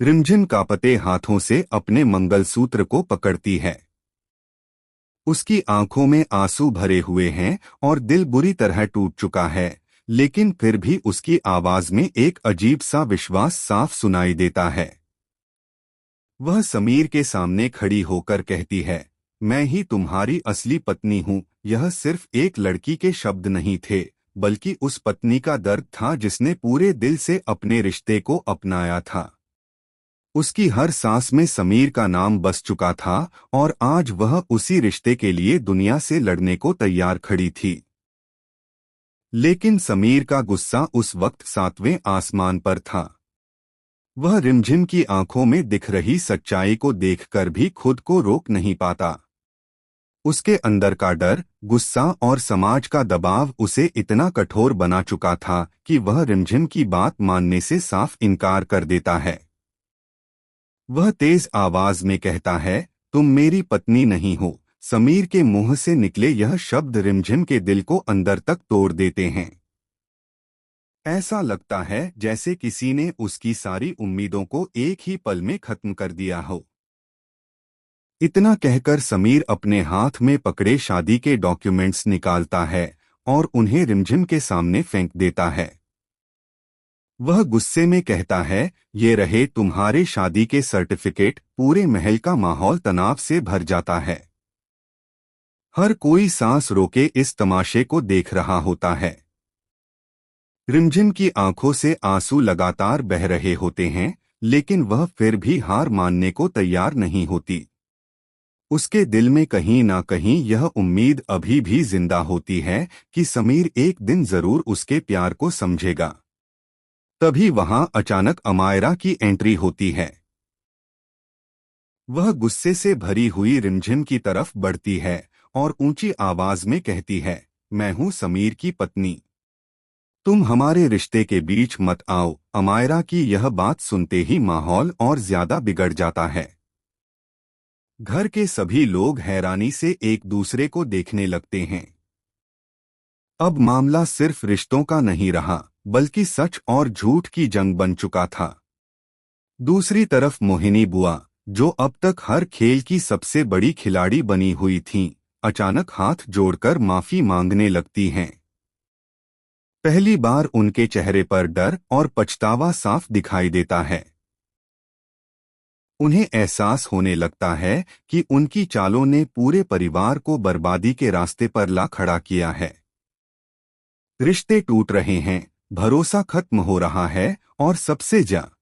रिमझिम कांपते हाथों से अपने मंगलसूत्र को पकड़ती है। उसकी आंखों में आंसू भरे हुए हैं और दिल बुरी तरह टूट चुका है, लेकिन फिर भी उसकी आवाज में एक अजीब सा विश्वास साफ सुनाई देता है। वह समीर के सामने खड़ी होकर कहती है, मैं ही तुम्हारी असली पत्नी हूँ। यह सिर्फ एक लड़की के शब्द नहीं थे, बल्कि उस पत्नी का दर्द था जिसने पूरे दिल से अपने रिश्ते को अपनाया था। उसकी हर सांस में समीर का नाम बस चुका था और आज वह उसी रिश्ते के लिए दुनिया से लड़ने को तैयार खड़ी थी। लेकिन समीर का गुस्सा उस वक्त 7वें आसमान पर था। वह रिमझिम की आंखों में दिख रही सच्चाई को देखकर भी खुद को रोक नहीं पाता। उसके अंदर का डर, गुस्सा और समाज का दबाव उसे इतना कठोर बना चुका था कि वह रिमझिम की बात मानने से साफ इनकार कर देता है। वह तेज आवाज में कहता है, तुम मेरी पत्नी नहीं हो। समीर के मुंह से निकले यह शब्द रिमझिम के दिल को अंदर तक तोड़ देते हैं। ऐसा लगता है जैसे किसी ने उसकी सारी उम्मीदों को एक ही पल में खत्म कर दिया हो। इतना कहकर समीर अपने हाथ में पकड़े शादी के डॉक्यूमेंट्स निकालता है और उन्हें रिमझिम के सामने फेंक देता है। वह गुस्से में कहता है, ये रहे तुम्हारे शादी के सर्टिफिकेट। पूरे महल का माहौल तनाव से भर जाता है। हर कोई सांस रोके इस तमाशे को देख रहा होता है। रिमझिम की आंखों से आंसू लगातार बह रहे होते हैं, लेकिन वह फिर भी हार मानने को तैयार नहीं होती। उसके दिल में कहीं ना कहीं यह उम्मीद अभी भी जिंदा होती है कि समीर एक दिन जरूर उसके प्यार को समझेगा। तभी वहां अचानक अमायरा की एंट्री होती है। वह गुस्से से भरी हुई रिमझिम की तरफ बढ़ती है और ऊंची आवाज में कहती है, मैं हूं समीर की पत्नी। तुम हमारे रिश्ते के बीच मत आओ। अमायरा की यह बात सुनते ही माहौल और ज्यादा बिगड़ जाता है। घर के सभी लोग हैरानी से एक दूसरे को देखने लगते हैं। अब मामला सिर्फ रिश्तों का नहीं रहा, बल्कि सच और झूठ की जंग बन चुका था। दूसरी तरफ मोहिनी बुआ, जो अब तक हर खेल की सबसे बड़ी खिलाड़ी बनी हुई थीं, अचानक हाथ जोड़कर माफी मांगने लगती हैं। पहली बार उनके चेहरे पर डर और पछतावा साफ दिखाई देता है। उन्हें एहसास होने लगता है कि उनकी चालों ने पूरे परिवार को बर्बादी के रास्ते पर ला खड़ा किया है। रिश्ते टूट रहे हैं, भरोसा खत्म हो रहा है और सबसे ज्यादा